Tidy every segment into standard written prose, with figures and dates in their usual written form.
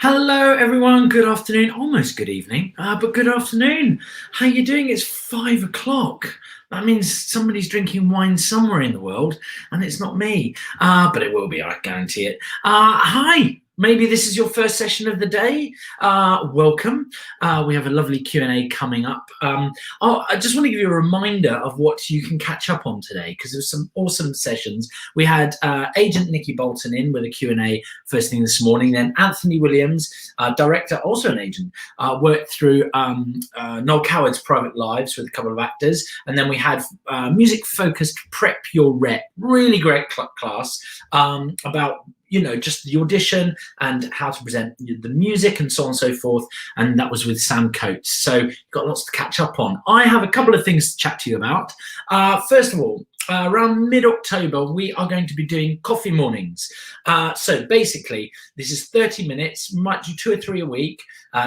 Hello, everyone. Good afternoon. Almost good evening, but good afternoon. How you doing? It's 5 o'clock. That means somebody's drinking wine somewhere in the world, and it's not me. But it will be, I guarantee it. Hi. Maybe this is your first session of the day. Welcome. We have a lovely Q&A coming up. I just want to give you a reminder of what you can catch up on today, because there's some awesome sessions. We had agent Nikki Bolton in with a Q&A first thing this morning. Then Anthony Williams, director, also an agent, worked through Noel Coward's private lives with a couple of actors. And then we had music-focused Prep Your Rep, really great class about just the audition and how to present the music and so on and so forth. And that was with Sam Coates. So you've got lots to catch up on. I have a couple of things to chat to you about. First of all, around mid-October, we are going to be doing coffee mornings. So basically, this is 30 minutes, might do 2 or 3 a week,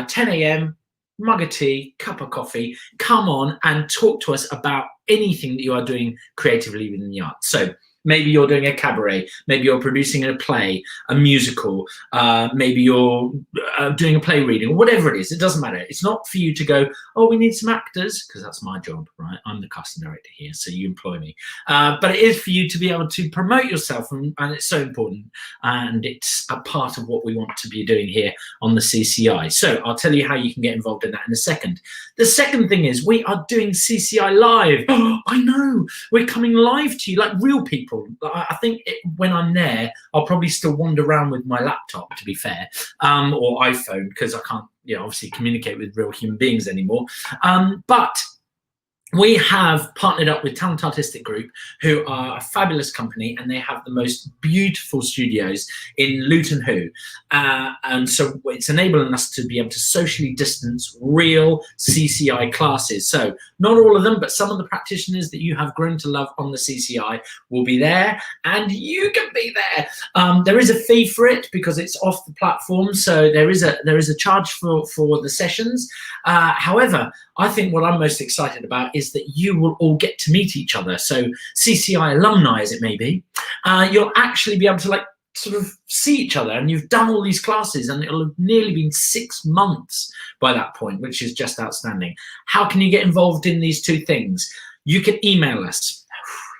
10 a.m., mug of tea, cup of coffee. Come on and talk to us about anything that you are doing creatively within the arts. So maybe you're doing a cabaret, maybe you're producing a play, a musical, maybe you're doing a play reading, or whatever it is. It doesn't matter. It's not for you to go, oh, we need some actors, because that's my job, right? I'm the casting director here, so you employ me. But it is for you to be able to promote yourself, and it's so important. And it's a part of what we want to be doing here on the CCI. So I'll tell you how you can get involved in that in a second. The second thing is we are doing CCI Live. Oh, I know. We're coming live to you like real people. I think when I'm there, I'll probably still wander around with my laptop, to be fair, or iPhone, because I can't, obviously communicate with real human beings anymore. But we have partnered up with Talent Artistic Group, who are a fabulous company, and they have the most beautiful studios in Luton Hoo. And so it's enabling us to be able to socially distance real CCI classes. So not all of them, but some of the practitioners that you have grown to love on the CCI will be there, and you can be there. There is a fee for it because it's off the platform. So there is a charge for the sessions. However, I think what I'm most excited about is that you will all get to meet each other. So CCI alumni, as it may be, you'll actually be able to sort of see each other, and you've done all these classes, and it'll have nearly been 6 months by that point, which is just outstanding. How can you get involved in these two things? You can email us.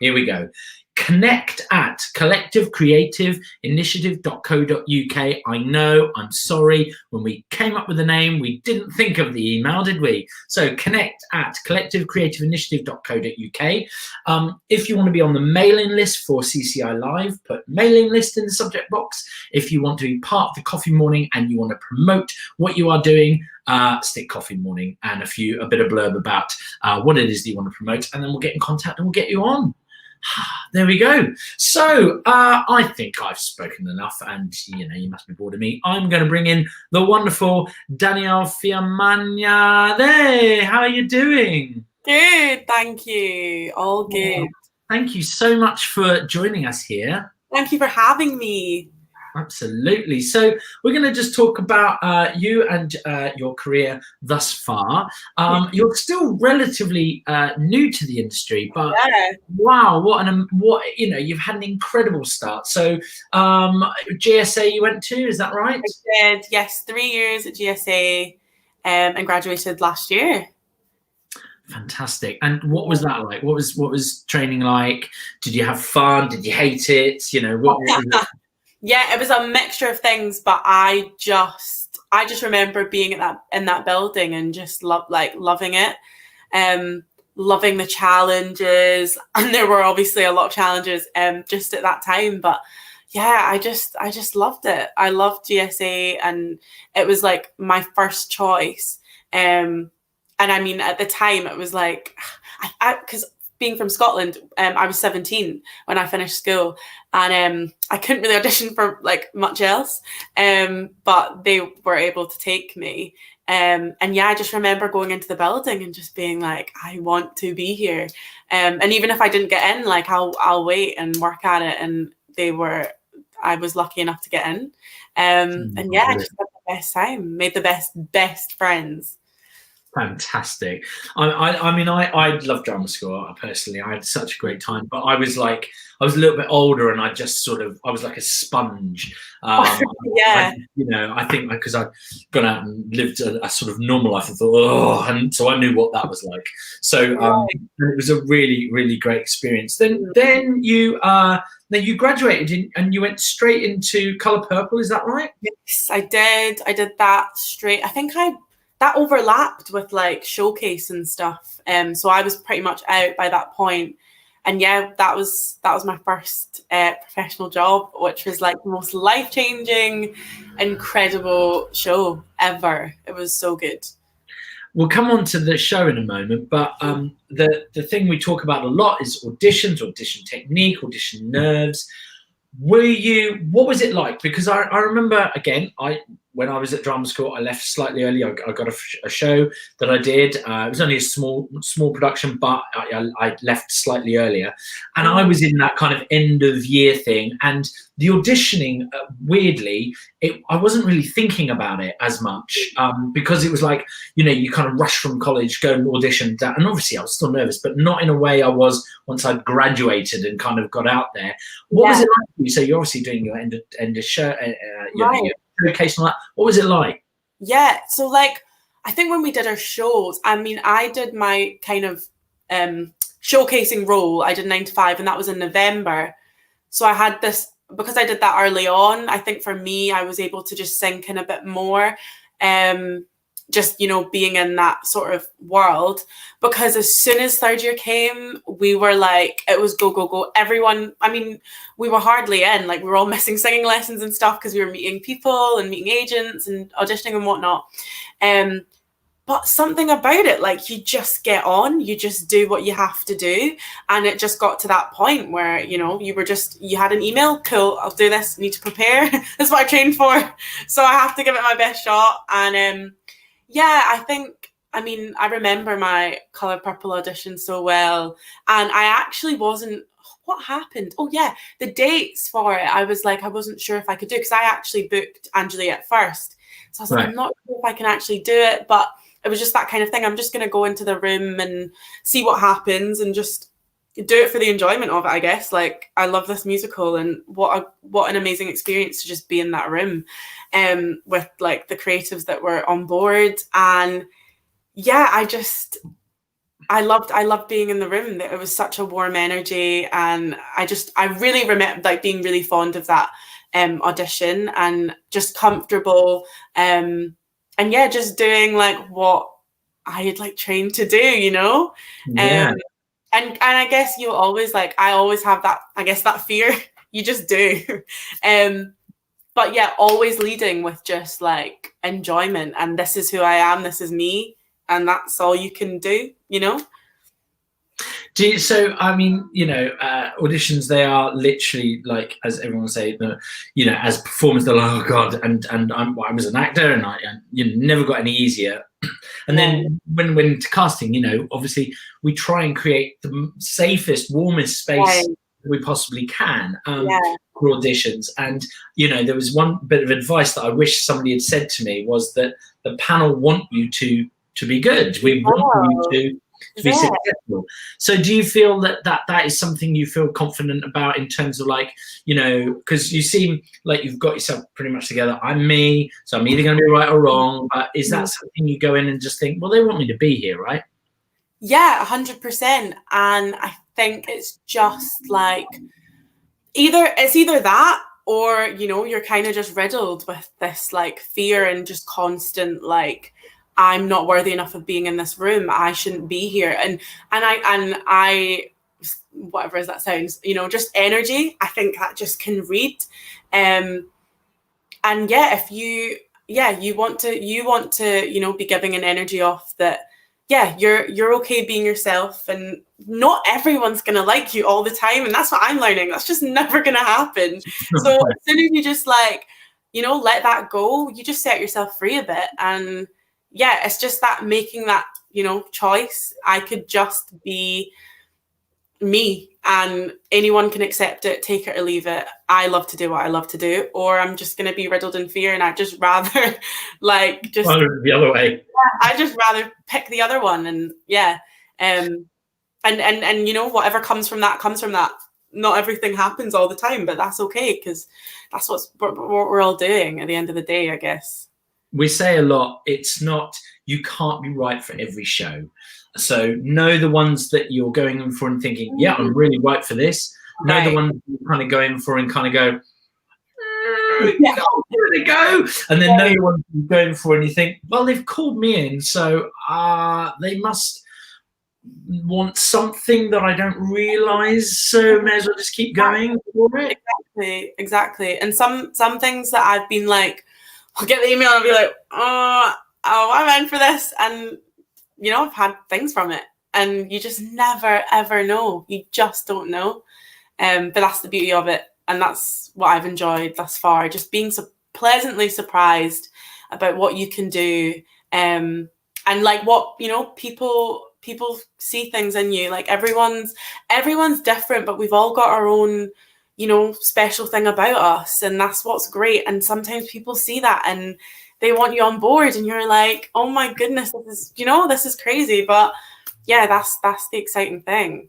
Here we go. connect@collectivecreativeinitiative.co.uk. I know, I'm sorry, when we came up with the name, we didn't think of the email, did we? So connect@collectivecreativeinitiative.co.uk. If you want to be on the mailing list for CCI Live, put mailing list in the subject box. If you want to be part of the coffee morning and you want to promote what you are doing, stick coffee morning and a bit of blurb about what it is that you want to promote, and then we'll get in contact and we'll get you on. There we go. So I think I've spoken enough, and you must be bored of me. I'm going to bring in the wonderful Danielle Fiamanya. There, how are you doing? Good, thank you. All good. Thank you so much for joining us here. Thank you for having me. Absolutely. So we're going to just talk about you and your career thus far. You're still relatively new to the industry, but wow, you've had an incredible start. So GSA you went to, is that right? I did, yes, 3 years at GSA and graduated last year. Fantastic. And what was that like? What was training like? Did you have fun? Did you hate it? What was it? Yeah, it was a mixture of things, but I just remember being in that building and just loving it, loving the challenges, and there were obviously a lot of challenges just at that time. But yeah, I just loved it. I loved GSA, and it was like my first choice. And I mean, at the time, it was like, because being from Scotland, I was 17 when I finished school, and I couldn't really audition for much else, but they were able to take me, and yeah, I just remember going into the building and just being like, I want to be here, and even if I didn't get in, I'll wait and work at it, and I was lucky enough to get in, and yeah, I just had the best time, made the best friends. Fantastic. I mean, I love drama school personally. I had such a great time, but I was a little bit older, and I was like a sponge. Yeah. I think because I'd gone out and lived a sort of normal life, I thought, oh, and so I knew what that was like. So it was a really, really great experience. Then you graduated and you went straight into Colour Purple. Is that right? Yes, I did. I did that straight. I think that overlapped with like showcase and stuff. So I was pretty much out by that point. And yeah, that was my first professional job, which was like the most life-changing, incredible show ever. It was so good. We'll come on to the show in a moment, but the thing we talk about a lot is auditions, audition technique, audition nerves. What was it like? Because I remember, again, when I was at drama school, I left slightly early. I got a show that I did. It was only a small production, but I left slightly earlier. And I was in that kind of end of year thing. And the auditioning, weirdly, I wasn't really thinking about it as much because it was like, you kind of rush from college, go and audition. And obviously I was still nervous, but not in a way I was once I'd graduated and kind of got out there. What was it like for you? So you're obviously doing your end of show, your showcase and all that. What was it like? Yeah, so like I think when we did our shows, I mean, I did my kind of showcasing role. I did 9 to 5, and that was in November. So I had this, because I did that early on, I think for me, I was able to just sink in a bit more, just, being in that sort of world. Because as soon as third year came, we were like, it was go, go, go. Everyone, I mean, we were hardly in, like we were all missing singing lessons and stuff because we were meeting people and meeting agents and auditioning and whatnot. But something about it, like you just get on, you just do what you have to do. And it just got to that point where, you had an email, cool, I'll do this, need to prepare. That's what I trained for. So I have to give it my best shot. And I remember my Colour Purple audition so well. And I actually what happened? Oh yeah, the dates for it, I was like, I wasn't sure if I could do it because I actually booked Juliet first. So I was like, I'm not sure if I can actually do it, but it was just that kind of thing. I'm just going to go into the room and see what happens and just do it for the enjoyment of it, I guess. Like, I love this musical, and what an amazing experience to just be in that room with like the creatives that were on board. And yeah, I loved being in the room. It was such a warm energy, and I really remember like being really fond of that audition and just comfortable. And yeah, just doing like what I had like trained to do, Yeah. And I guess you always I always have that, I guess, that fear. You just do. But yeah, always leading with just like enjoyment, and this is who I am, this is me, and that's all you can do, So, I mean, auditions, they are literally like, as everyone say, as performers, they're like, oh God, and I was an actor, and I never got any easier. And then when to casting, obviously we try and create the safest, warmest space we possibly can for auditions. And, there was one bit of advice that I wish somebody had said to me, was that the panel want you to be good. We want you to be successful. So do you feel that is something you feel confident about in terms of like, because you seem like you've got yourself pretty much together. I'm me, so I'm either going to be right or wrong. But is that something you go in and just think, well, they want me to be here, right? Yeah, 100%. And I think it's just like either that, or, you're kind of just riddled with this like fear and just constant like, I'm not worthy enough of being in this room. I shouldn't be here. And I, whatever as that sounds, just energy. I think that just can read. And yeah, if you want to, be giving an energy off that, yeah, you're okay being yourself, and not everyone's going to like you all the time. And that's what I'm learning. That's just never going to happen. So as soon as you just like, let that go, you just set yourself free a bit. And yeah, it's just that making that, choice. I could just be me, and anyone can accept it, take it or leave it. I love to do what I love to do, or I'm just going to be riddled in fear, and I just rather the other way. I just rather pick the other one. And and you know, whatever comes from that comes from that. Not everything happens all the time, but that's okay, because that's what we're all doing at the end of the day, I guess. We say a lot, it's not, you can't be right for every show. So know the ones that you're going in for and thinking, yeah, I'm really right for this. Know the ones you kind of go in for and kind of go, yeah, here they go. And then know the ones you're going for and you think, well, they've called me in, so they must want something that I don't realise, so may as well just keep going for it. Exactly. And some things that I've been like, I'll get the email and I'll be like, oh, I'm in for this. And, you know, I've had things from it. And you just never, ever know. You just don't know. But that's the beauty of it. And that's what I've enjoyed thus far. Just being so pleasantly surprised about what you can do. And like what, you know, people see things in you. Like everyone's different, but we've all got our own, you know, special thing about us, and that's what's great. And sometimes people see that and they want you on board, and you're like, oh my goodness, this is crazy. But yeah, that's the exciting thing.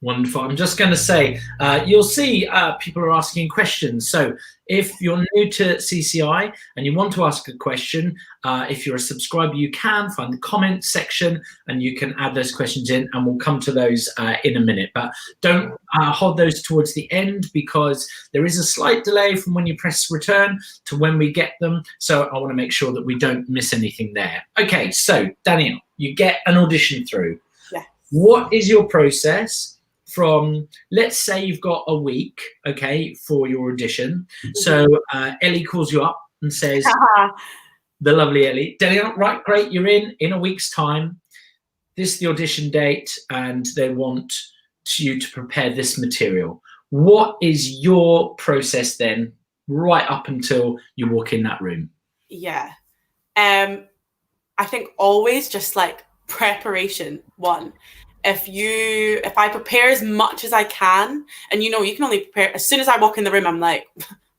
Wonderful. I'm just going to say, you'll see people are asking questions. So if you're new to CCI and you want to ask a question, if you're a subscriber, you can find the comments section and you can add those questions in, and we'll come to those in a minute. But don't hold those towards the end, because there is a slight delay from when you press return to when we get them. So I want to make sure that we don't miss anything there. Okay, so Danielle, you get an audition through. Yeah. What is your process from, let's say you've got a week, okay, for your audition. So Ellie calls you up and says, the lovely Ellie, Danielle, right, great, you're in a week's time. This is the audition date, and they want you to prepare this material. What is your process then, right up until you walk in that room? Yeah. I think always just like preparation, one. If I prepare as much as I can, and you know, you can only prepare as soon as I walk in the room, I'm like,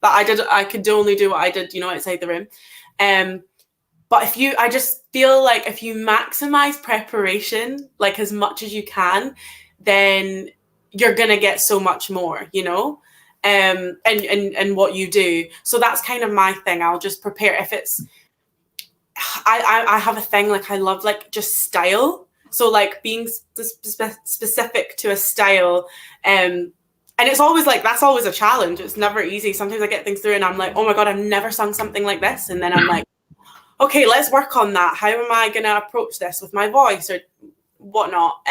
I could only do what I did, you know, outside the room. But I just feel like if you maximize preparation, like as much as you can, then you're going to get so much more, you know, and what you do. So that's kind of my thing. I'll just prepare. If it's, I have a thing, like I love like just style. So like being specific to a style, and it's always like, that's always a challenge. It's never easy. Sometimes I get things through and I'm like, oh my God, I've never sung something like this. And then I'm like, okay, let's work on that. How am I going to approach this with my voice or whatnot?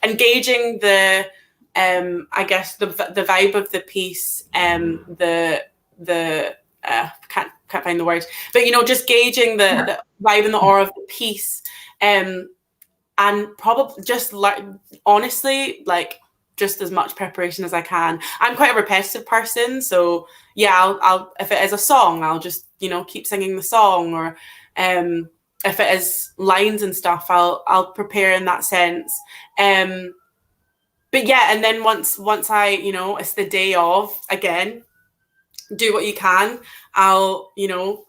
Engaging the, I guess the vibe of the piece, can't find the words, but you know, just gauging the vibe and the aura of the piece, and probably just like, honestly, like just as much preparation as I can. I'm quite a repetitive person, so yeah, I'll if it is a song, I'll just, you know, keep singing the song, or if it is lines and stuff, I'll prepare in that sense. But yeah, and then once I, you know, it's the day of, again, do what you can. I'll, you know,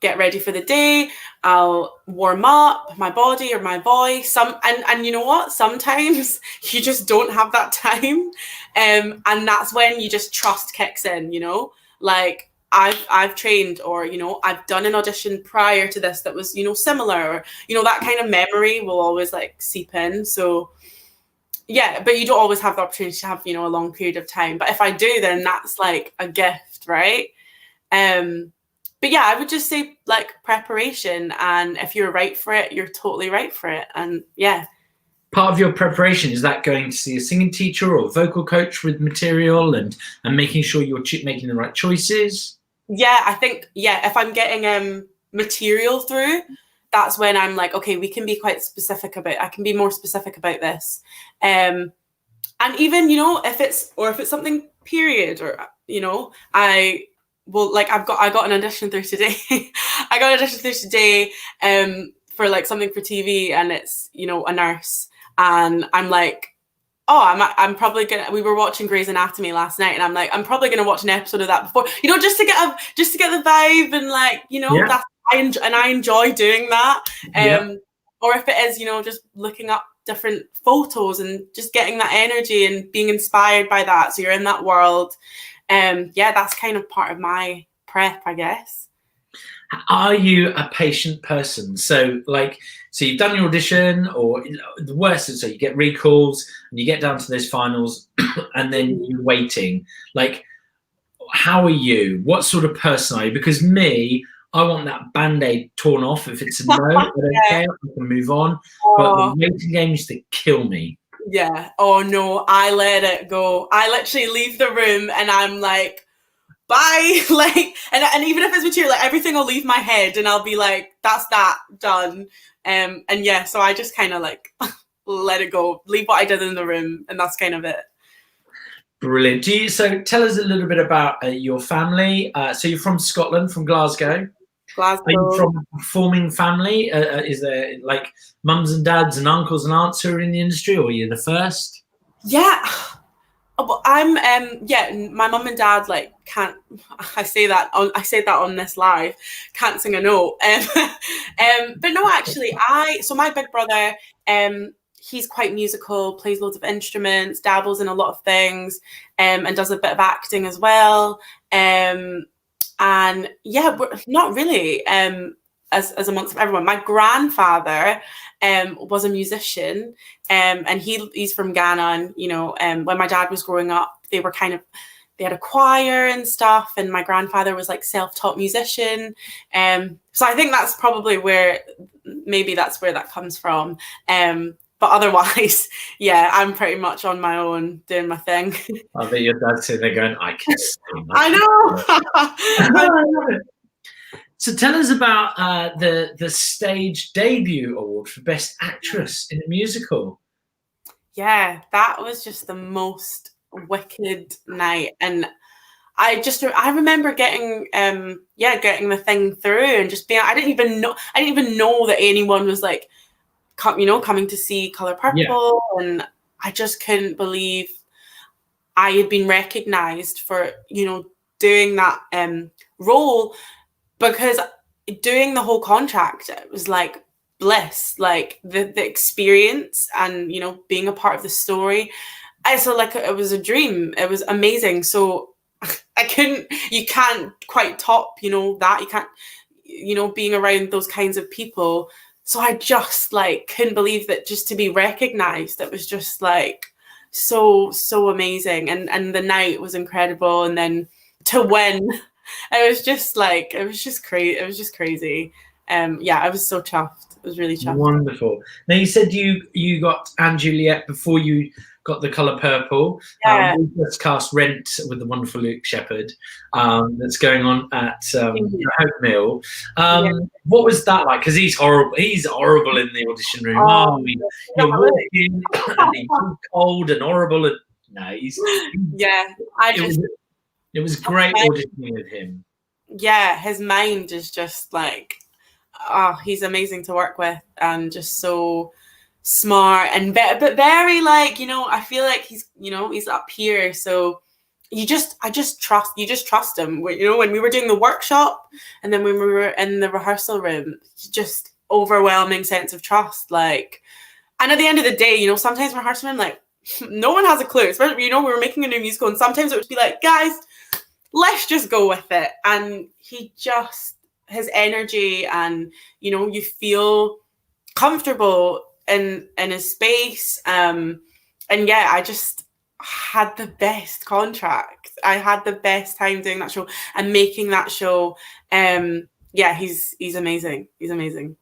get ready for the day. I'll warm up my body or my voice. And you know what? Sometimes you just don't have that time. And that's when you just trust kicks in, you know, like I've trained, or, you know, I've done an audition prior to this that was, you know, similar, or, you know, that kind of memory will always like seep in. So yeah, but you don't always have the opportunity to have, you know, a long period of time. But if I do, then that's like a gift, right? But yeah, I would just say like preparation, and if you're right for it, you're totally right for it. And yeah. Part of your preparation, is that going to see a singing teacher or vocal coach with material and making sure you're making the right choices? Yeah, I think, yeah, if I'm getting material through, that's when I'm like, okay, we can be quite specific I can be more specific about this. And even, you know, if it's something period, or, you know, I got an audition through today. I got an audition through today for like something for TV, and it's, you know, a nurse, and I'm like, I'm probably gonna. We were watching Grey's Anatomy last night, and I'm like, I'm probably gonna watch an episode of that before, just to get the vibe and that's I enjoy doing that. Or if it is, just looking up different photos and just getting that energy and being inspired by that. So you're in that world. That's kind of part of my prep, I guess. Are you a patient person? So you've done your audition, or the worst is, so you get recalls and you get down to those finals and then you're waiting. How are you? What sort of person are you? Because I want that Band-Aid torn off. If it's a no, I don't care. I can move on. But the waiting game used to kill me. Yeah. Oh no, I let it go. I literally leave the room and I'm like, bye. And even if it's material, everything will leave my head and I'll be like, that's that, done. So I just kind of let it go, leave what I did in the room, and that's kind of it. Brilliant. So tell us a little bit about your family. So you're from Scotland, from Glasgow. Glasgow. Are you from a performing family? Is there mums and dads and uncles and aunts who are in the industry, or are you the first? Yeah. Well, I'm my mum and dad can't. I say that on this live, can't sing a note. But no, actually, so my big brother, he's quite musical, plays loads of instruments, dabbles in a lot of things, and does a bit of acting as well. And not really. As amongst everyone, my grandfather was a musician, and he's from Ghana. And when my dad was growing up, they had a choir and stuff, and my grandfather was self-taught musician. So I think that's probably where that comes from. But otherwise, I'm pretty much on my own doing my thing. I bet your dad's sitting there going, I can sing. I know. So tell us about the stage debut award for Best Actress in a Musical. Yeah, that was just the most wicked night, and I remember getting the thing through and just being. I didn't even know that anyone was coming to see Colour Purple, and I just couldn't believe I had been recognised for doing that role. Because doing the whole contract, it was bliss, the experience and, being a part of the story. It was a dream. It was amazing. So you can't quite top, that. You can't, being around those kinds of people. So I just couldn't believe that, just to be recognized. It was just so amazing. And the night was incredible. And then to win, it was just crazy. It was just crazy. I was so chuffed. I was really chuffed. Wonderful. Now, you said you got Anne Juliet before you got the Colour Purple. Yeah. We just cast Rent with the wonderful Luke Shepherd. That's going on at Hope Mill. What was that like? Because he's horrible. He's horrible in the audition room. You're walking and he's cold and horrible. And it was great auditioning with him. Yeah, his mind is just he's amazing to work with, and just so smart and but very I feel like he's he's up here, so I just trust him. When we were doing the workshop and then when we were in the rehearsal room, just overwhelming sense of trust. And at the end of the day, sometimes rehearsal room, no one has a clue. Especially, we were making a new musical, and sometimes it would be guys, let's just go with it. And his energy, and you feel comfortable in his space. I just had the best contract. I had the best time doing that show and making that show. He's amazing. He's amazing.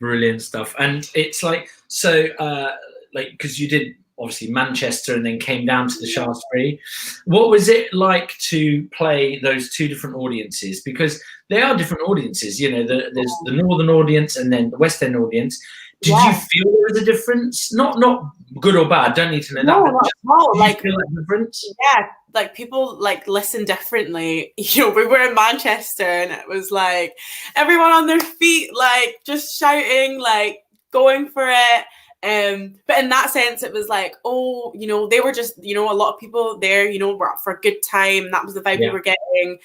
Brilliant stuff. And it's because you did obviously Manchester and then came down to the Shaftsbury. What was it like to play those two different audiences? Because they are different audiences. There's the Northern audience and then the West End audience. Did you feel there was a difference? Not good or bad. Don't need to know that. No, did you feel a difference? Yeah, people listen differently. We were in Manchester, and it was everyone on their feet, just shouting, going for it. But in that sense, it was like, oh, they were just, a lot of people there, were up for a good time. That was the vibe we were getting.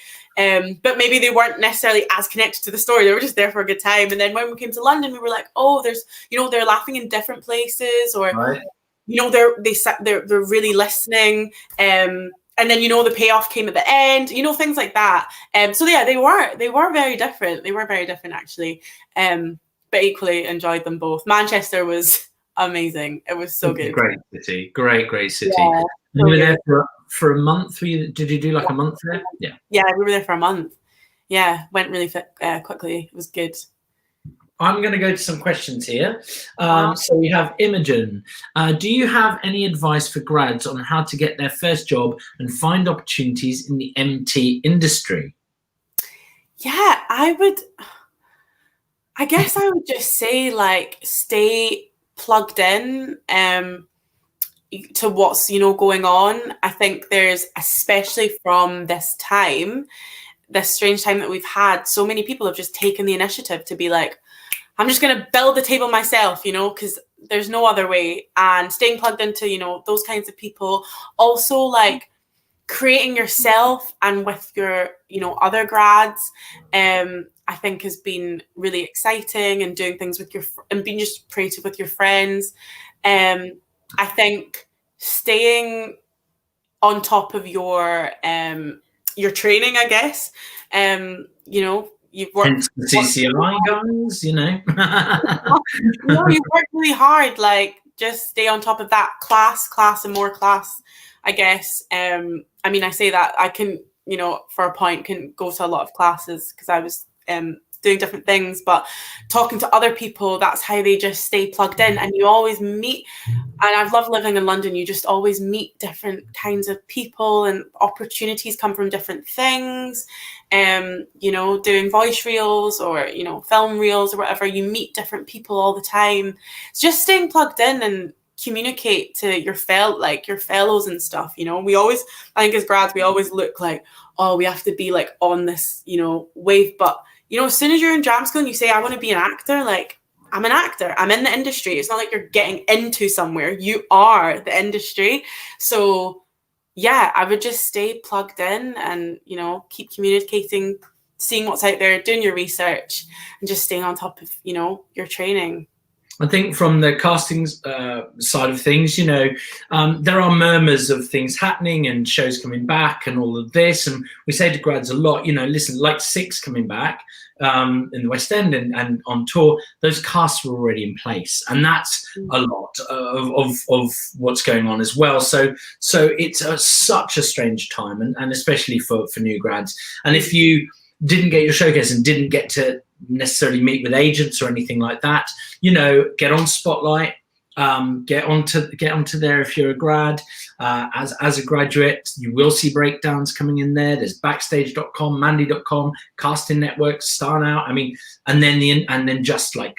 But maybe they weren't necessarily as connected to the story. They were just there for a good time. And then when we came to London, we were like, oh, there's, they're laughing in different places, or, they're really listening. And then, the payoff came at the end, things like that. So yeah, they were very different. They were very different, actually. But equally enjoyed them both. Manchester was amazing. It was so good. Great city. Great city. Yeah, you were there for a month? Did you do like a month there? Yeah. Yeah, we were there for a month. Yeah, went really quickly. It was good. I'm going to go to some questions here. So we have Imogen. Do you have any advice for grads on how to get their first job and find opportunities in the MT industry? Yeah, I guess I would just say, like, stay plugged in to what's, going on. I think there's, especially from this strange time that we've had, so many people have just taken the initiative to be like, I'm just going to build the table myself, because there's no other way. And staying plugged into, those kinds of people. Also, like, creating yourself and with your, other grads, I think has been really exciting, and doing things with and being just creative with your friends. I think staying on top of your training, I guess. You've worked. Hence the CCI guys, You work really hard. Like, just stay on top of that class and more class, I guess. I mean, I say that I can, for a point, can go to a lot of classes because I was doing different things, but talking to other people, that's how they just stay plugged in. And you always meet, and I've loved living in London, you just always meet different kinds of people, and opportunities come from different things. Doing voice reels or, film reels or whatever, you meet different people all the time. It's just staying plugged in and communicate to your fellows and stuff. We always, I think as grads, we always look like, oh, we have to be like on this, wave. But, as soon as you're in drama school and you say, I want to be an actor, like, I'm an actor, I'm in the industry. It's not like you're getting into somewhere. You are the industry. So yeah, I would just stay plugged in and, keep communicating, seeing what's out there, doing your research, and just staying on top of, your training. I think from the casting side of things, there are murmurs of things happening and shows coming back and all of this. And we say to grads a lot, listen, like Six coming back in the West End and on tour, those casts were already in place. And that's a lot of what's going on as well. So it's such a strange time, and especially for new grads. And if you didn't get your showcase and didn't get to necessarily meet with agents or anything like that, get on Spotlight, get onto there if you're a grad. As a graduate, you will see breakdowns coming in there. There's backstage.com, mandy.com, casting networks, Star Now. I mean, and then just like,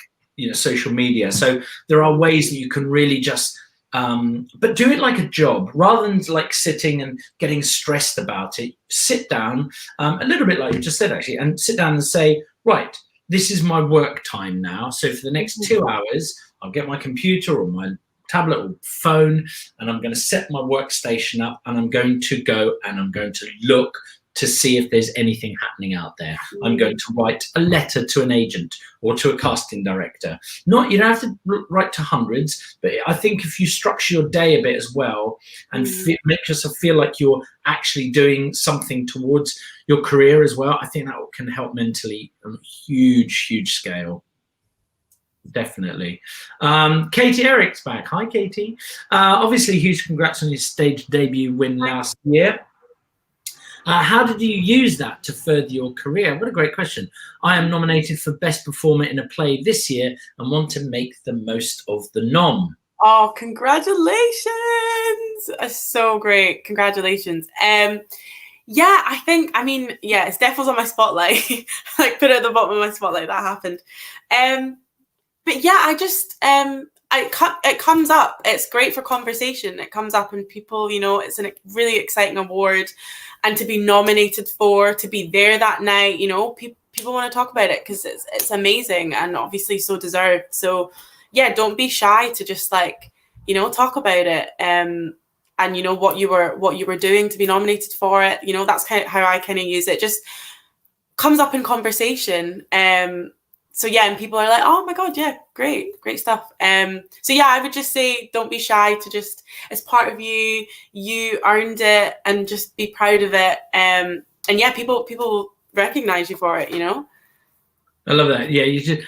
social media. So there are ways that you can really just but do it like a job rather than like sitting and getting stressed about it. Sit down, a little bit like you just said, actually, and sit down and say, right, this is my work time now. So for the next 2 hours, I'll get my computer or my tablet or phone, and I'm going to set my workstation up, and I'm going to go and I'm going to look to see if there's anything happening out there. I'm going to write a letter to an agent or to a casting director. You don't have to write to hundreds, but I think if you structure your day a bit as well and make yourself feel like you're actually doing something towards your career as well, I think that can help mentally on a huge scale. Definitely. Katie Eric's back. Hi, Katie. Obviously, huge congrats on your stage debut win last year. How did you use that to further your career? What a great question. I am nominated for Best Performer in a Play this year and want to make the most of the nom. Oh, congratulations. That's so great. Congratulations. Yeah, it's definitely on my spotlight. Like, put it at the bottom of my spotlight. That happened. But yeah, I just, it comes up. It's great for conversation. It comes up and people, it's a really exciting award. And to be nominated to be there that night, people want to talk about it because it's amazing and obviously so deserved. So yeah, don't be shy to just like, you know, talk about it. And you know what you were doing to be nominated for it. You know, that's kind of how I kind of use it. Just comes up in conversation. So yeah, and people are like, oh my God, yeah, great stuff. So yeah, I would just say, don't be shy to just, it's part of you, you earned it, and just be proud of it. And yeah, people recognize you for it, you know? I love that. Yeah, you just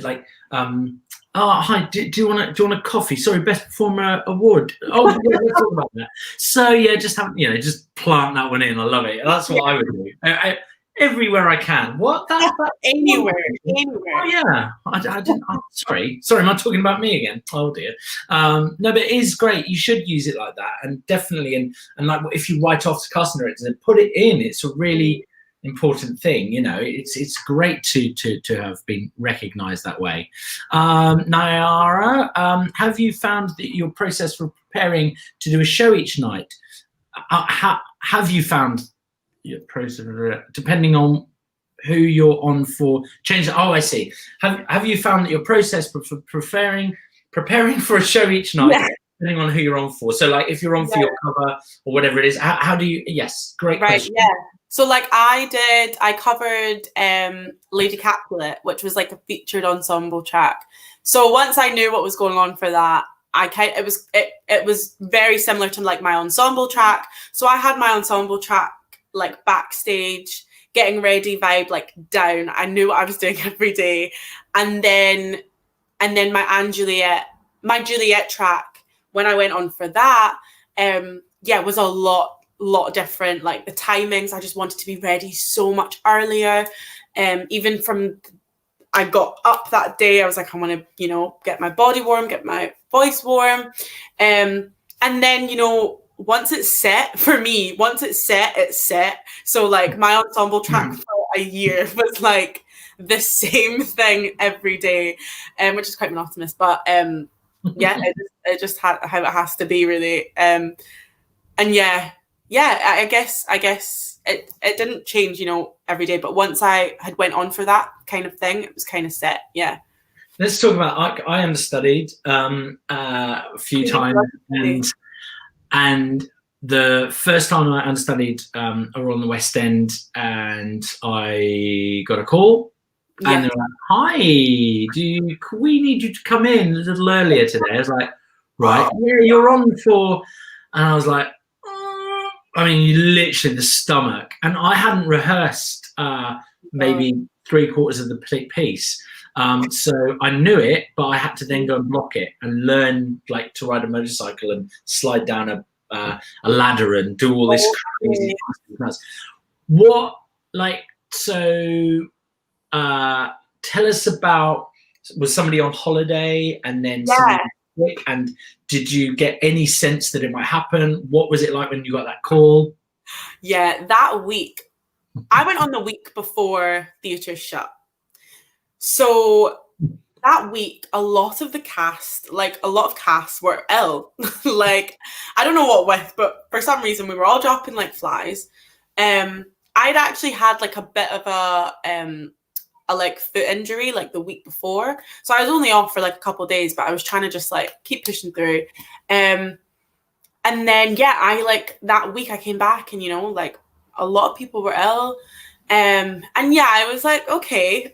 like, oh, hi, do you want a coffee? Sorry, best performer award. Oh, yeah, let's talk about that. So yeah, just just plant that one in. I love it. That's what I would do. Everywhere I can. What? Anywhere. Oh yeah, I didn't. Sorry, am I talking about me again? Oh dear. No, but it is great. You should use it like that, and definitely, and like if you write off to casting directors and put it in, it's a really important thing. You know, it's great to have been recognised that way. Nyara, have you found that your process for preparing to do a show each night? Have you found your process, depending on who you're on for, change? Oh, I see. Have you found that your process for preparing for a show each night, yeah, depending on who you're on for? So, like, if you're on for your cover or whatever it is, how do you? Yes, great question. Yeah. So, like, I covered Lady Capulet, which was like a featured ensemble track. So once I knew what was going on for that, it was very similar to like my ensemble track. So I had my ensemble track like backstage, getting ready vibe, like down. I knew what I was doing every day. And then my Juliet track, when I went on for that, was a lot different. Like the timings, I just wanted to be ready so much earlier. Even from, I got up that day, I was like, I want to, you know, get my body warm, get my voice warm. And then, you know, once it's set, it's set. So like my ensemble track for a year was like the same thing every day, which is quite monotonous, but yeah, it just how it has to be, really. And yeah, I guess it didn't change, you know, every day, but once I had went on for that kind of thing, it was kind of set. Yeah. Let's talk about, I understudied a few times, and the first time I understudied, I was on the West End, and I got a call, and they were like, "Hi, we need you to come in a little earlier today." I was like, "Right, yeah, you're on for," and I was like, I mean, literally the stomach, and I hadn't rehearsed maybe 3/4 of the piece. So I knew it, but I had to then go and block it and learn like to ride a motorcycle and slide down a ladder and do all this crazy stuff. What, like, so tell us about, was somebody on holiday and then quick, and did you get any sense that it might happen? What was it like when you got that call? Yeah, that week, I went on the week before theatre shut. So that week, a lot of casts were ill. Like, I don't know what with, but for some reason we were all dropping like flies. I'd actually had like a bit of a like foot injury like the week before. So I was only off for like a couple of days, but I was trying to just like keep pushing through. And then, yeah, I like that week I came back and, you know, like a lot of people were ill. And yeah, I was like, okay.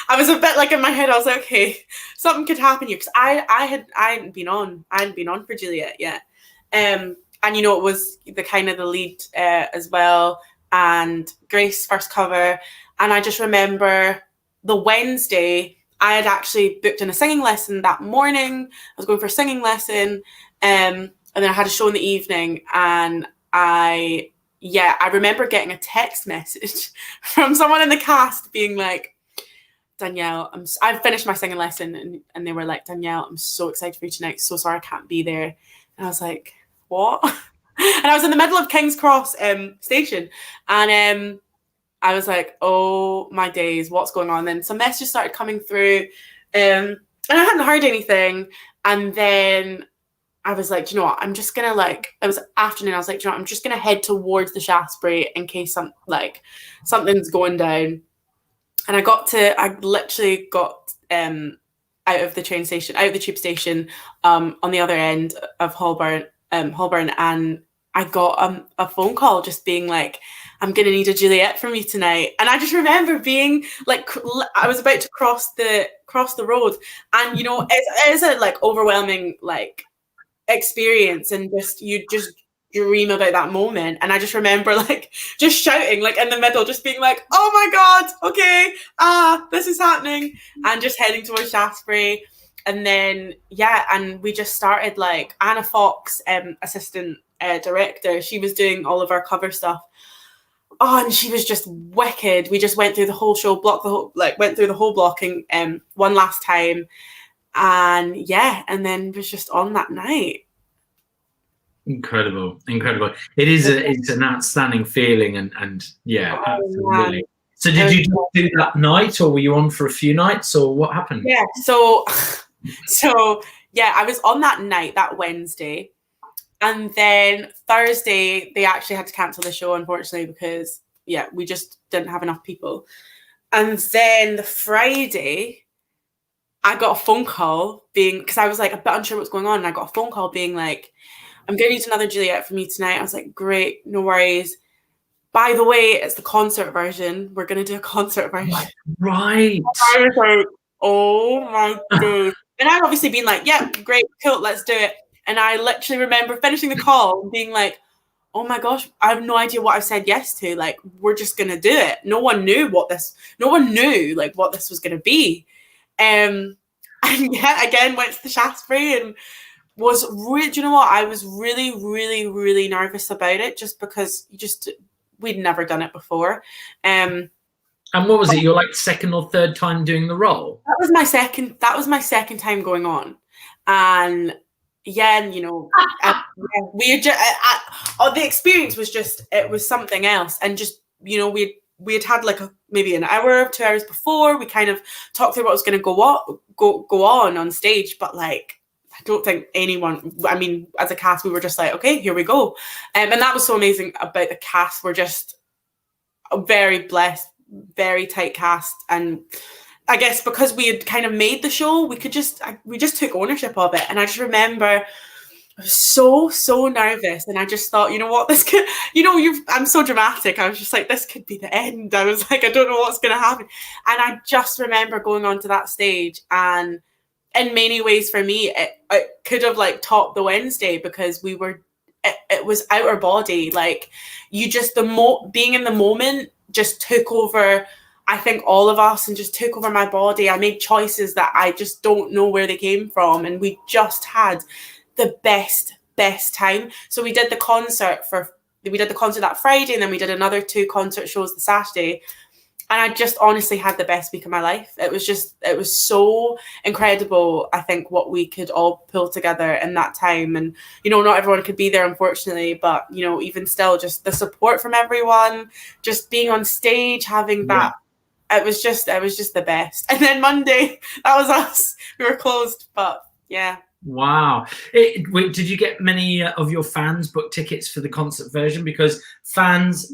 I was a bit like in my head, I was like, okay, something could happen here, because I hadn't been on for Juliet yet. And you know, it was the kind of the lead as well, and Grace's first cover. And I just remember the Wednesday, I had actually booked in a singing lesson that morning. I was going for a singing lesson, and then I had a show in the evening, and I remember getting a text message from someone in the cast being like, Danielle, I've finished my singing lesson, and they were like, Danielle, I'm so excited for you tonight. So sorry I can't be there. And I was like, what? And I was in the middle of King's Cross station, and I was like, oh my days, what's going on? Then some messages started coming through, and I hadn't heard anything. And then I was like, you know what, I'm just gonna like, it was afternoon, I was like, you know what, I'm just gonna head towards the Shaftsbury in case something's going down. And I literally got out of the train station, out of the tube station, on the other end of Holborn, and I got a phone call just being like, I'm going to need a Juliet from you tonight. And I just remember being like, I was about to cross the road, and it is a like overwhelming like experience, and you just dream about that moment. And I just remember like just shouting like in the middle, just being like, oh my God, okay, this is happening, and just heading towards Shaftsbury. And then and we just started, like Anna Fox, assistant director, she was doing all of our cover stuff. Oh, and she was just wicked. We just went through the whole show, went through the whole blocking one last time, and and then was just on that night. Incredible. It is it's an outstanding feeling, and absolutely. Man. So did you do that night, or were you on for a few nights, or what happened? Yeah, so I was on that night, that Wednesday, and then Thursday they actually had to cancel the show, unfortunately, because we just didn't have enough people. And then the Friday I got a phone call because I was like a bit unsure what's going on, and I got a phone call being like, I'm going to need another Juliet from you tonight. I was like, great, no worries. By the way, it's the concert version. We're going to do a concert version. Right. I was like, oh my God. And I'd obviously been like, yeah, great, cool, let's do it. And I literally remember finishing the call and being like, oh my gosh, I have no idea what I've said yes to. Like, we're just going to do it. No one knew what this was going to be. And again, went to the Shaftsbury and was really, do you know what? I was really, really, really nervous about it, just because we'd never done it before. And what was it? Your like second or third time doing the role? That was my second time going on, and we just the experience was it was something else, and just we had like maybe an hour, 2 hours before. We kind of talked through what was going to go on stage, but like, I don't think anyone, I mean, as a cast, we were just like, okay, here we go. And that was so amazing about the cast. We're just very blessed, very tight cast. And I guess because we had kind of made the show, we just took ownership of it. And I just remember I was so nervous. And I just thought, you know what, this could, I'm so dramatic. I was just like, this could be the end. I was like, I don't know what's going to happen. And I just remember going onto that stage, and in many ways for me, it could have like topped the Wednesday, because it was outer body. Like, you just, being in the moment just took over, I think, all of us, and just took over my body. I made choices that I just don't know where they came from. And we just had the best time. So we did the concert that Friday, and then we did another 2 concert shows the Saturday. And I just honestly had the best week of my life. It was so incredible, I think, what we could all pull together in that time. And, not everyone could be there, unfortunately, but, even still, just the support from everyone, just being on stage, having that, it was just the best. And then Monday, that was us. We were closed, but yeah. Wow. Did you get many of your fans book tickets for the concert version? Because fans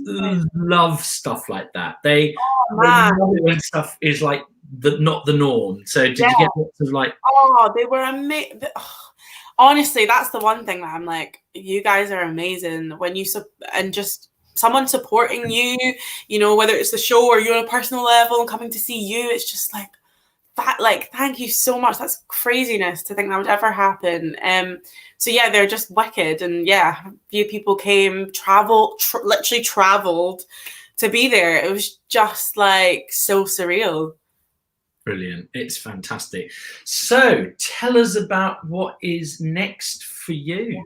love stuff like that. They love it when stuff is like not the norm. So did you get lots of like... Oh, they were amazing. Honestly, that's the one thing that I'm like, you guys are amazing. When and just someone supporting you, whether it's the show or you're on a personal level and coming to see you, it's just like, that, like, thank you so much. That's craziness to think that would ever happen. So they're just wicked. And a few people came, literally traveled to be there. It was just like so surreal. Brilliant. It's fantastic. So tell us about what is next for you.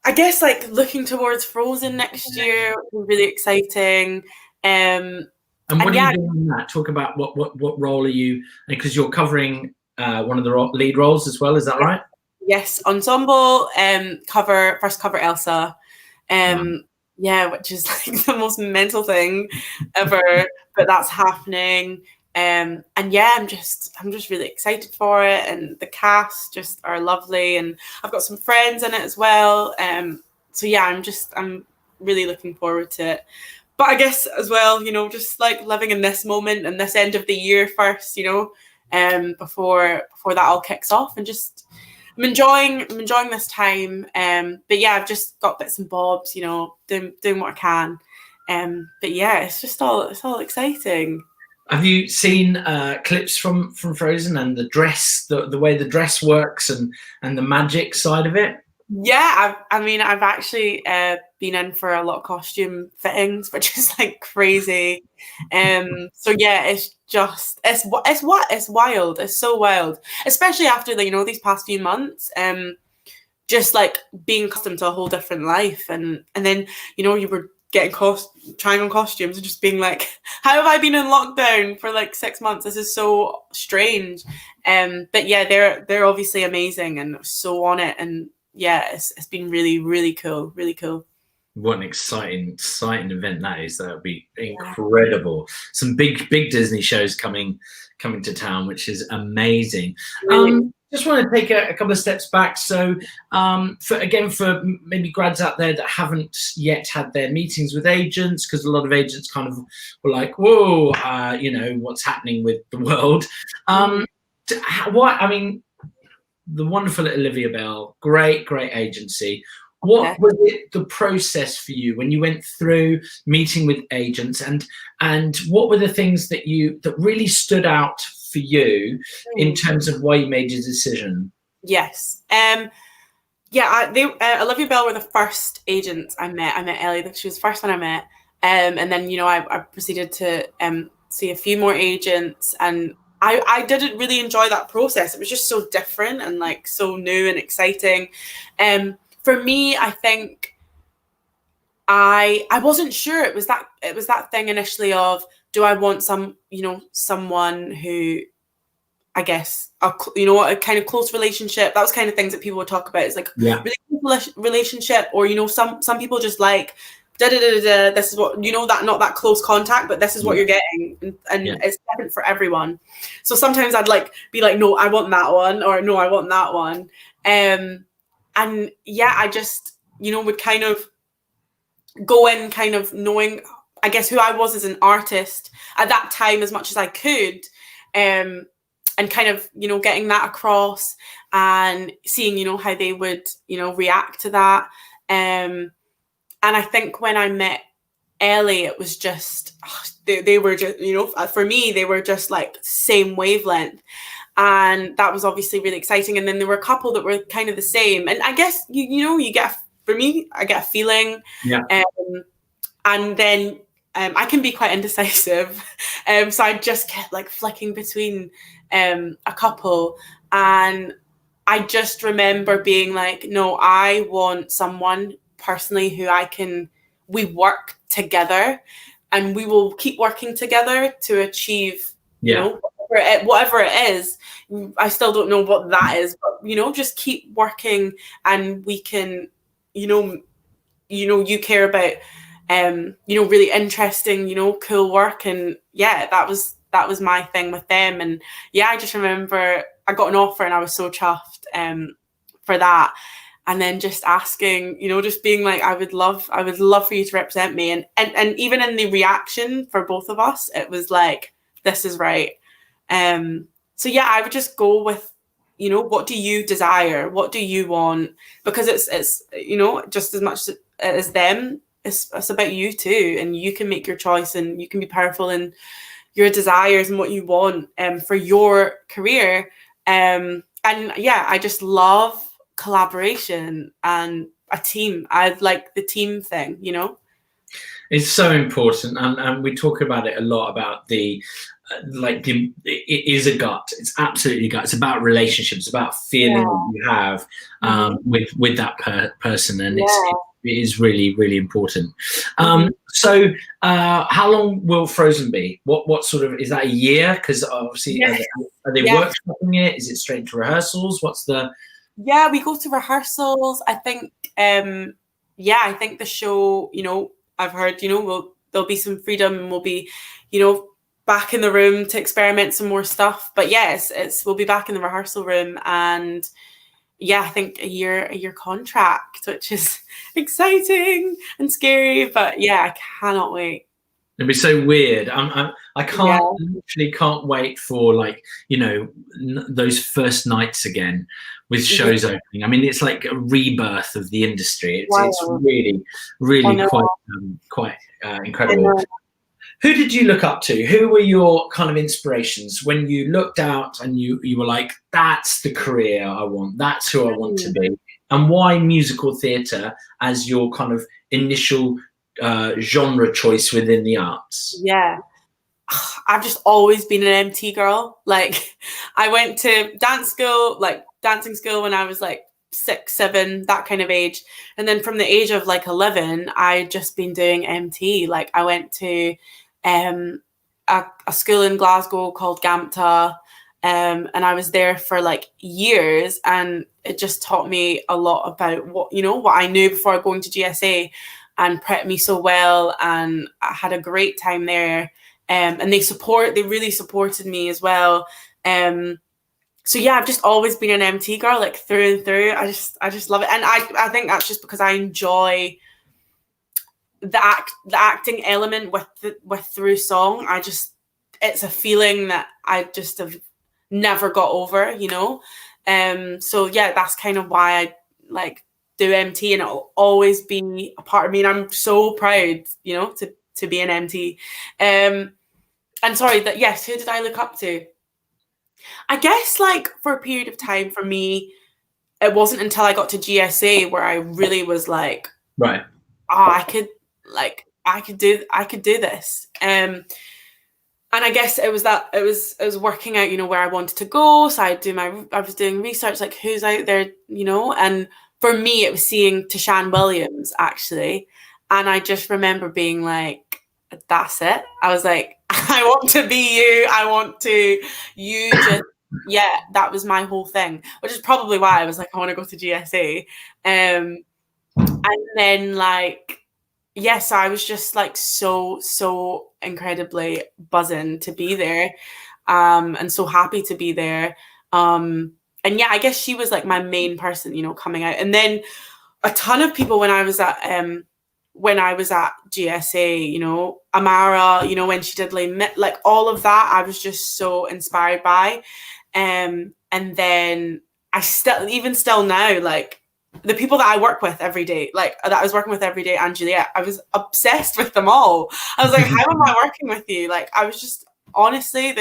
I guess like looking towards Frozen next year will be really exciting. And what are you doing in that? Talk about what role are you, because you're covering one of the lead roles as well, is that right? Yes, ensemble, first cover Elsa, which is like the most mental thing ever, but that's happening. And I'm just really excited for it, and the cast just are lovely, and I've got some friends in it as well. So I'm really looking forward to it. but I guess as well, you know, just like living in this moment and this end of the year first, you know, before that all kicks off, and just I'm enjoying this time. But yeah, I've just got bits and bobs, you know, doing what I can. But yeah, it's all exciting. Have you seen clips from Frozen and the dress, the way the dress works and the magic side of it? Yeah, I've actually been in for a lot of costume fittings, which is like crazy. So yeah, it's wild. It's so wild, especially after these past few months. Just like being accustomed to a whole different life, and then you were getting trying on costumes and just being like, how have I been in lockdown for like 6 months? This is so strange. But yeah, they're obviously amazing and so on it, and yeah, it's been really, really cool. Really cool. What an exciting event that is. That would be incredible. Some big Disney shows coming to town, which is amazing. Really? Just want to take a couple of steps back. So for maybe grads out there that haven't yet had their meetings with agents, because a lot of agents kind of were like, whoa, what's happening with the world? The wonderful Olivia Bell, great agency. What was it, the process for you when you went through meeting with agents, and what were the things that really stood out for you in terms of why you made your decision? Yes. Olivia Bell were the first agents I met. I met Ellie. She was the first one I met. And then, I proceeded to see a few more agents, and I didn't really enjoy that process. It was just so different and like so new and exciting. For me, I think I wasn't sure. It was that thing initially of, do I want someone who, I guess, a kind of close relationship. That was kind of things that people would talk about. It's like really close relationship, or some people just like this is what that, not that close contact, but this is what you're getting, and it's different for everyone. So sometimes I'd be like, no, I want that one, or no, I want that one. And yeah, I just would kind of go in kind of knowing, I guess, who I was as an artist at that time as much as I could, and kind of getting that across and seeing how they would react to that. And I think when I met Ellie, it was just, they were just, for me, they were just like same wavelength. And that was obviously really exciting. And then there were a couple that were kind of the same. And I guess, for me, I get a feeling. Yeah. And then I can be quite indecisive. So I just kept like flicking between a couple. And I just remember being like, no, I want someone personally who we work together, and we will keep working together to achieve, whatever it is. I still don't know what that is, but just keep working, and we can, you care about, really interesting, cool work. And yeah, that was my thing with them. And yeah, I just remember I got an offer and I was so chuffed for that. And then just asking, just being like, I would love for you to represent me. And even in the reaction for both of us, it was like, this is right. So yeah, I would just go with, what do you desire? What do you want? Because it's just as much as them, it's about you too. And you can make your choice, and you can be powerful in your desires and what you want for your career. And yeah, I just love collaboration and a team. I like the team thing, It's so important, and we talk about it a lot about it is a gut. It's absolutely a gut. It's about relationships, about feeling that you have with that person, and it is really, really important. So how long will Frozen be? What sort of, is that a year? Because obviously are they workshopping it? Is it straight to rehearsals? What's the... Yeah, we go to rehearsals. I think, I think the show, I've heard, there'll be some freedom, and we'll be, back in the room to experiment some more stuff. But yes, we'll be back in the rehearsal room, and yeah, I think a year contract, which is exciting and scary. But yeah, I cannot wait. It'd be so weird. I can't, Yeah. literally can't wait for, like, you know, those first nights again with Yeah. shows opening. I mean, it's like a rebirth of the industry. It's Wow. really, I really know. quite I incredible. know. Who did you look up to? Who were your kind of inspirations when you looked out and you were like, that's the career I want, that's who I want to be? And why musical theatre as your kind of initial genre choice within the arts? Yeah. I've just always been an MT girl. Like, I went to dancing school when I was like 6, 7, that kind of age. And then from the age of like 11, I'd just been doing MT. Like, I went to a school in Glasgow called GAMTA, and I was there for like years, and it just taught me a lot about what I knew before going to GSA, and prepped me so well, and I had a great time there. And they really supported me as well. So yeah, I've just always been an MT girl, like through and through. I just love it, and I think that's just because I enjoy the acting element with through song. It's a feeling that I just have never got over, so yeah, that's kind of why I like do MT, and it'll always be a part of me, and I'm so proud, to be an MT. And sorry, yes, who did I look up to? I guess like for a period of time for me, it wasn't until I got to GSA where I really was like, right, I could do this. And I guess it was working out, where I wanted to go. So I was doing research, like who's out there, and for me it was seeing Tashan Williams actually. And I just remember being like, that's it. I was like, I want to be you. That was my whole thing, which is probably why I was like, I want to go to GSA. And then so I was just like so incredibly buzzing to be there, and so happy to be there. And yeah, I guess she was like my main person, coming out. And then a ton of people when I was at GSA, Amara, when she did Les Mis, like all of that, I was just so inspired by. And then even still now, like the people that I work with every day, like that I was working with every day, and Juliet, I was obsessed with them all. I was like, how am I working with you? Like, I was just, honestly,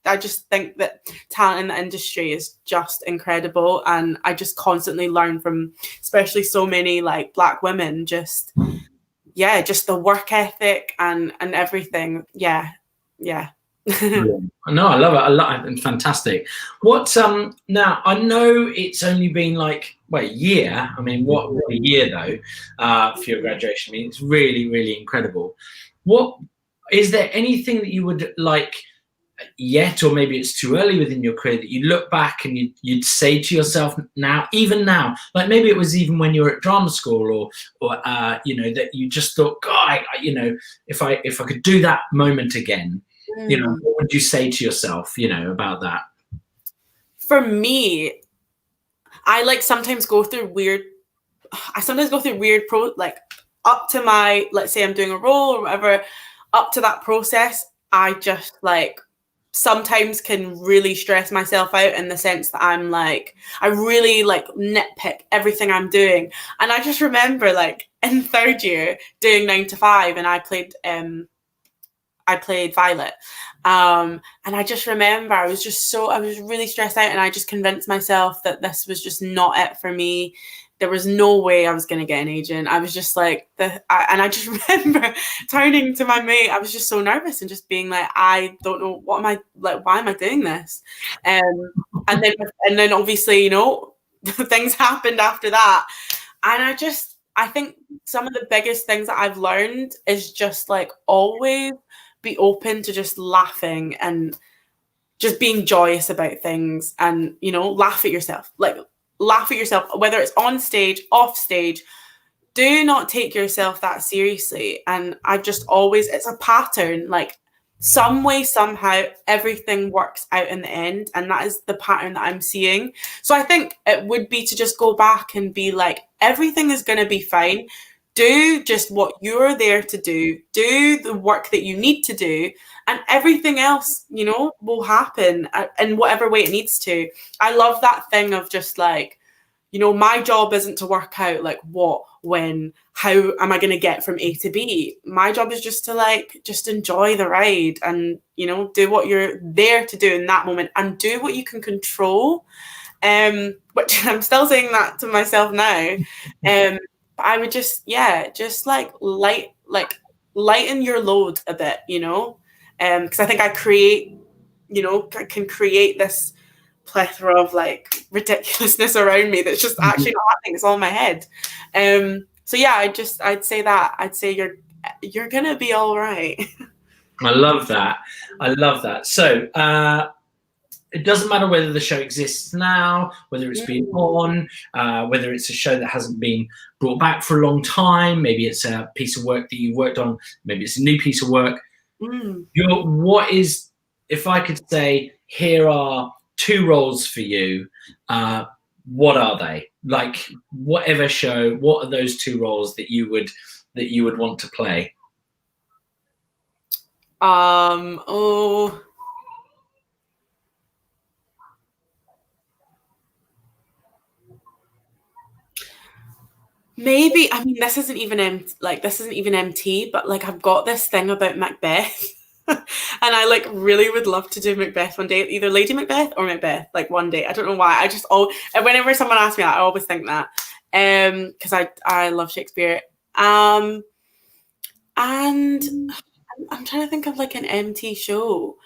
I just think that talent in the industry is just incredible, and I just constantly learn from, especially so many like Black women, just the work ethic and everything. Yeah. No, I love it. I love it. Fantastic. What now? I know it's only been like a year. I mean, what a year though for your graduation. I mean, it's really, really incredible. What is there anything that you would like yet, or maybe it's too early within your career, that you look back and you'd say to yourself now, even now, like maybe it was even when you were at drama school, or that you just thought, God, if I could do that moment again, what would you say to yourself, about that? For me, I sometimes go through weird up to my, let's say I'm doing a role or whatever, up to that process, I just like sometimes can really stress myself out, in the sense that I'm like, I really like nitpick everything I'm doing. And I just remember like in third year doing 9 to 5, and I played Violet. And I just remember I was really stressed out, and I just convinced myself that this was just not it for me. There was no way I was going to get an agent. I was just like, and I just remember turning to my mate. I was just so nervous and just being like, I don't know, what am I, like, why am I doing this? And then obviously, things happened after that. And I think some of the biggest things that I've learned is just like always be open to just laughing and just being joyous about things, and, laugh at yourself, whether it's on stage, off stage. Do not take yourself that seriously. And I've just always, it's a pattern, like some way, somehow, everything works out in the end. And that is the pattern that I'm seeing. So I think it would be to just go back and be like, everything is going to be fine. do just what you're there to do the work that you need to do, and everything else, you know, will happen in whatever way it needs to. I love that thing of just like, you know, my job isn't to work out like what, when, how am I going to get from A to B. My job is just to like, just enjoy the ride and, you know, do what you're there to do in that moment and do what you can control. Which I'm still saying that to myself now. But I would just, just like lighten your load a bit, you know, because I think I can create this plethora of like ridiculousness around me that's just actually not happening. It's all in my head. So yeah, I'd say you're gonna be all right. I love that. So it doesn't matter whether the show exists now, whether it's been on, whether it's a show that hasn't been brought back for a long time. Maybe it's a piece of work that you worked on. Maybe it's a new piece of work. What is, if I could say, here are 2 roles for you, what are they? Like, whatever show, what are those 2 roles that you would want to play? Maybe, I mean, this isn't even MT, but like I've got this thing about Macbeth. And I like really would love to do Macbeth one day, either Lady Macbeth or Macbeth, like one day. I don't know why. Whenever someone asks me that, I always think that, because I love Shakespeare. And I'm trying to think of like an MT show.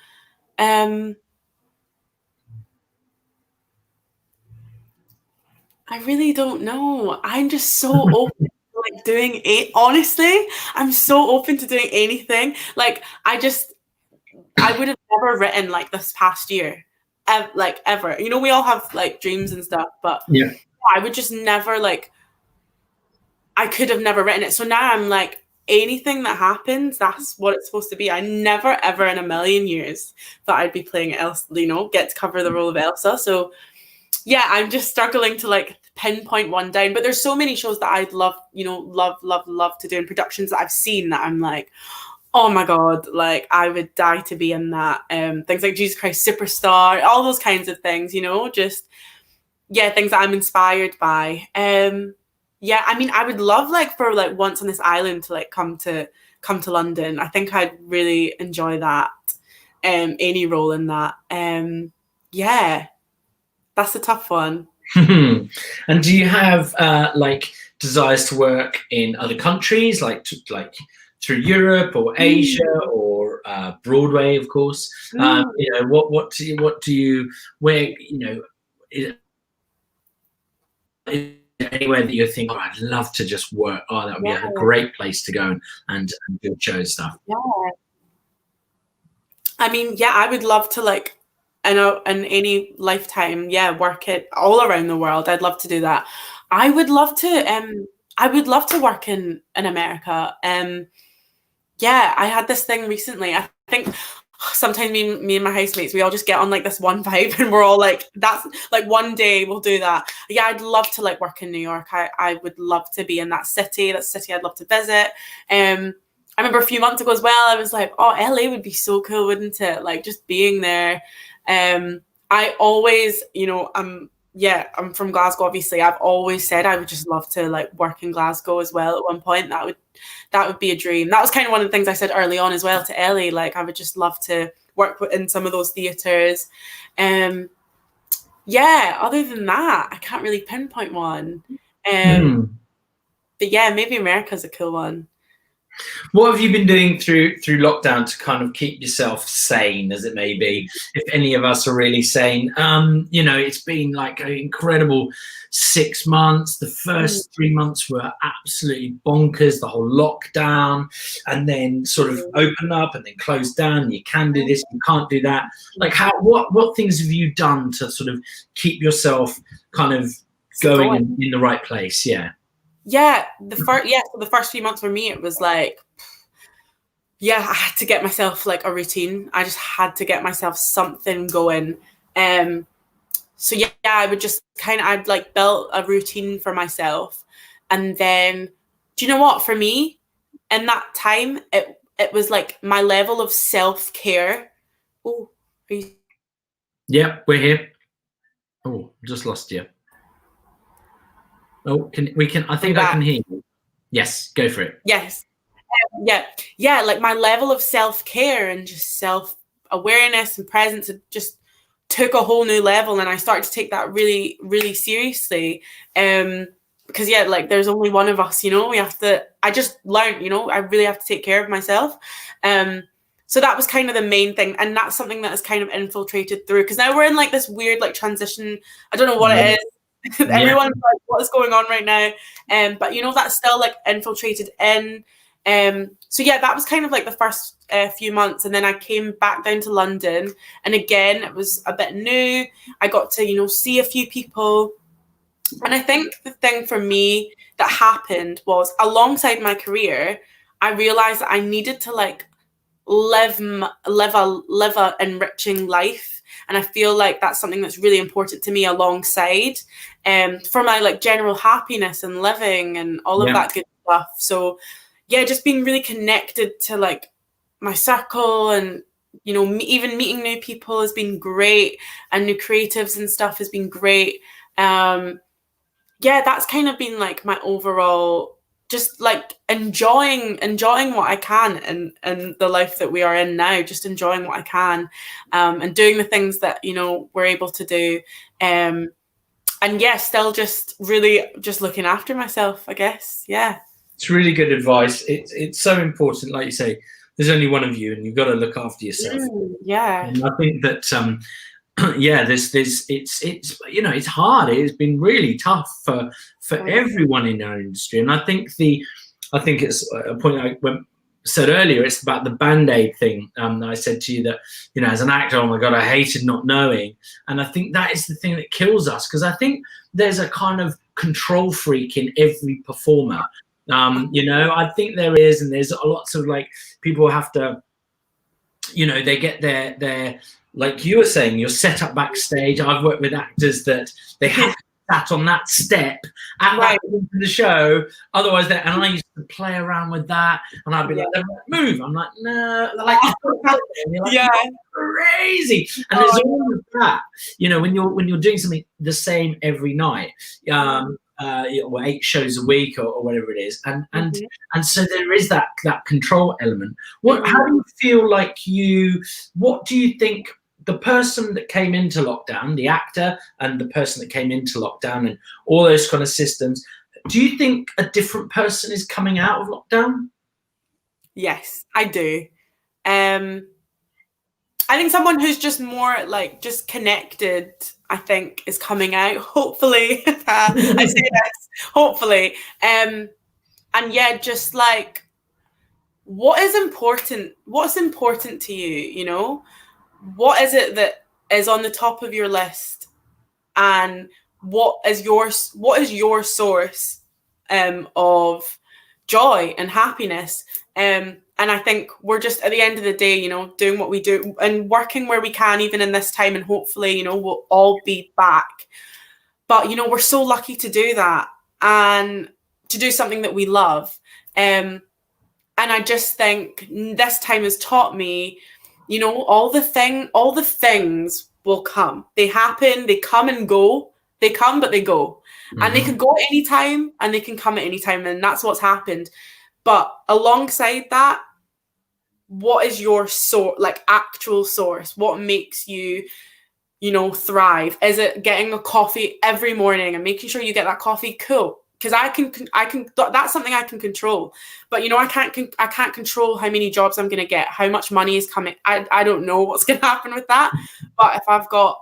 I really don't know. I'm just so open to like doing it. Honestly, I'm so open to doing anything. Like I would have never written like this past year, ever. You know, we all have like dreams and stuff, but yeah, I would just never I could have never written it. So now I'm like, anything that happens, that's what it's supposed to be. I never ever in a million years thought I'd be playing Elsa, you know, get to cover the role of Elsa. So yeah, I'm just struggling to like pinpoint one down. But there's so many shows that I'd love to do in productions that I've seen that I'm like, oh my God, like I would die to be in that. Things like Jesus Christ Superstar, all those kinds of things, you know, just, things that I'm inspired by. I mean, I would love like for like Once on This Island to like come to London. I think I'd really enjoy that. Any role in that. That's a tough one. And do you have like desires to work in other countries, like through Europe or Asia or Broadway, of course? You know, what do you where, you know, is there anywhere that you think, oh, I'd love to just work? Oh, that would be a great place to go and do show and stuff. Yeah. I mean, I would love to like, in any lifetime, work it all around the world. I'd love to do that. I would love to work in America. I had this thing recently. I think sometimes me and my housemates, we all just get on like this one vibe and we're all like, that's like one day we'll do that. Yeah, I'd love to like work in New York. I would love to be in that city. I'd love to visit. I remember a few months ago as well, I was like, oh, LA would be so cool, wouldn't it? Like just being there. I always, you know, I'm from Glasgow, obviously. I've always said I would just love to like work in Glasgow as well at one point. That would be a dream. That was kind of one of the things I said early on as well to Ellie. Like I would just love to work in some of those theatres. Other than that, I can't really pinpoint one. But maybe America's a cool one. What have you been doing through lockdown to kind of keep yourself sane, as it may be, if any of us are really sane? You know, it's been like an incredible 6 months. The first 3 months were absolutely bonkers, the whole lockdown, and then sort of open up and then close down. You can do this, you can't do that. Like what things have you done to sort of keep yourself kind of going in the right place? The first few months for me, it was like, I had to get myself like a routine. I just had to get myself something going. I would just I'd like built a routine for myself, and then do you know what? For me, in that time, it was like my level of self-care. Oh, are you? Yeah, we're here. Oh, just lost you. Oh, I think I can hear you. Yes, go for it. Yes. Yeah, like my level of self-care and just self-awareness and presence just took a whole new level, and I started to take that really, really seriously. Because like there's only one of us, I just learned, I really have to take care of myself. So that was kind of the main thing, and that's something that has kind of infiltrated through, because now we're in like this weird like transition. I don't know what it is. Everyone's like, what is going on right now? But that's still like infiltrated in. So yeah, that was kind of like the first few months, and then I came back down to London, and again it was a bit new. I got to see a few people, and I think the thing for me that happened was, alongside my career, I realized that I needed to like live a enriching life, and I feel like that's something that's really important to me, alongside for my like general happiness and living and all of that good stuff. So yeah, just being really connected to like my circle, and even meeting new people has been great, and new creatives and stuff has been great. That's kind of been like my overall, just like enjoying what I can and the life that we are in now, just enjoying what I can, and doing the things that we're able to do, and still just really just looking after myself, I guess. It's really good advice. It's so important, like you say, there's only one of you and you've got to look after yourself. And I think that it's hard. It's been really tough for everyone in our industry. And I think it's a point I said earlier, it's about the Band-Aid thing that I said to you, that as an actor, oh my god, I hated not knowing. And I think that is the thing that kills us, because I think there's a kind of control freak in every performer. I think there is, and there's lots of like people have to, they get their like you were saying, you're set up backstage. I've worked with actors that they have to sat on that step at that point of the show, otherwise and I used to play around with that, and I'd be like, move, I'm like, no, they're like, crazy. And there's all of that, when you're doing something the same every night, or 8 shows a week or whatever it is, and so there is that control element. How do you feel like what do you think the person that came into lockdown, the actor, and the person that came into lockdown, and all those kind of systems, do you think a different person is coming out of lockdown? Yes, I do. I think someone who's just more like just connected, I think, is coming out, hopefully. I say this, hopefully. And just like, what's important to you, what is it that is on the top of your list, and what is your source of joy and happiness? And I think we're just, at the end of the day, doing what we do and working where we can, even in this time, and hopefully, we'll all be back. But, we're so lucky to do that and to do something that we love. And I just think this time has taught me, all the things will come. They happen, they come and go. They come, but they go. Mm-hmm. And they can go at any time, and they can come at any time. And that's what's happened. But alongside that, what is your actual source? What makes you, thrive? Is it getting a coffee every morning and making sure you get that coffee? Cool. Because I can, that's something I can control. But, I can't control how many jobs I'm going to get, how much money is coming. I don't know what's going to happen with that. But if I've got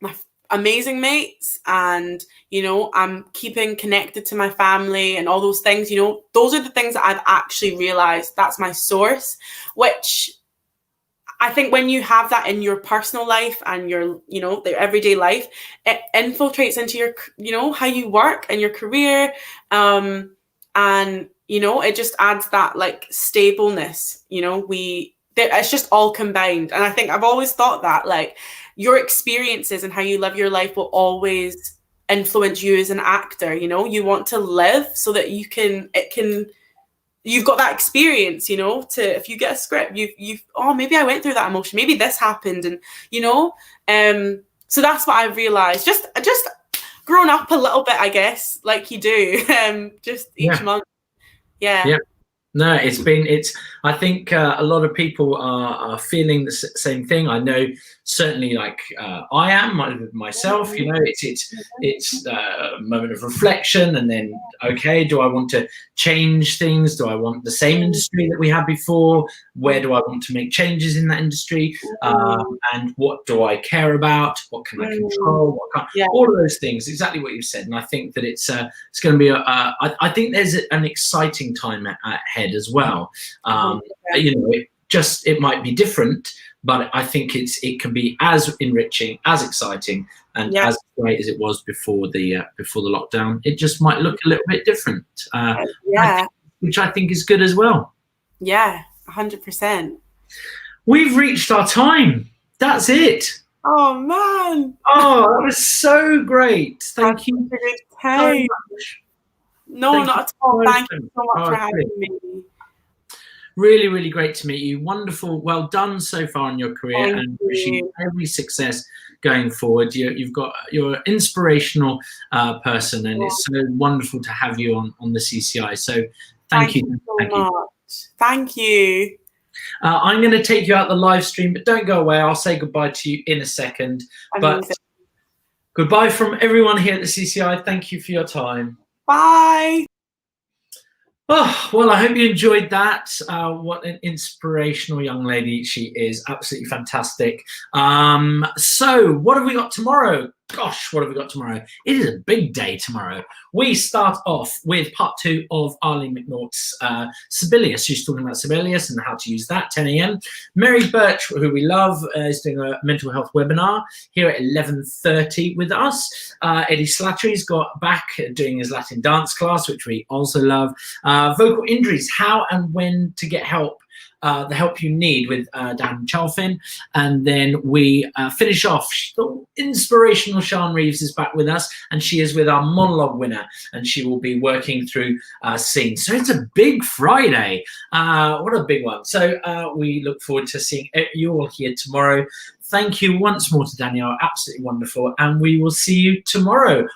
my amazing mates, and I'm keeping connected to my family and all those things, those are the things that I've actually realized that's my source, which I think when you have that in your personal life and your their everyday life, it infiltrates into your how you work and your career, and it just adds that like stableness. It's just all combined. And I think I've always thought that like your experiences and how you live your life will always influence you as an actor. You know, you want to live so that you've got that experience, you know, to, if you get a script, you've oh, maybe I went through that emotion, maybe this happened, and you know, so that's what I've realized, just grown up a little bit, I guess, like you do, just each month. Yeah. No, I think a lot of people are feeling the same thing. I know, certainly, like I am myself, you know, it's a moment of reflection, and then, okay, do I want to change things? Do I want the same industry that we had before? Where do I want to make changes in that industry? And what do I care about? What can I control? What can't? All of those things, exactly what you said. And I think that it's going to be I think there's an exciting time ahead as well. You know, it might be different, but I think it can be as enriching, as exciting, and as great as it was before the lockdown. It just might look a little bit different, which I think is good as well. Yeah, 100%. We've reached our time. That's it. Oh man! Oh, that was so great. Thank you so much. No, not at all. Thank you so much for having me. Really, really great to meet you. Wonderful. Well done so far in your career, and wish you every success going forward. You're an inspirational person, and it's so wonderful to have you on the CCI. So thank you so much. Thank you. I'm going to take you out the live stream, but don't go away. I'll say goodbye to you in a second. But goodbye from everyone here at the CCI. Thank you for your time. Bye. Oh, well, I hope you enjoyed that. What an inspirational young lady she is. Absolutely fantastic. So what have we got tomorrow? Gosh, what have we got tomorrow? It is a big day tomorrow. We start off with part 2 of Arlene McNaugh's Sibelius. She's talking about Sibelius and how to use that, 10 a.m. Mary Birch, who we love, is doing a mental health webinar here at 11:30 with us. Eddie Slattery's got back doing his Latin dance class, which we also love. Vocal injuries, how and when to get help. The help you need with Dan Chalfin. And then we finish off. The inspirational Sian Reeves is back with us, and she is with our monologue winner, and she will be working through scenes. So it's a big Friday. What a big one. So we look forward to seeing you all here tomorrow. Thank you once more to Danielle. Absolutely wonderful. And we will see you tomorrow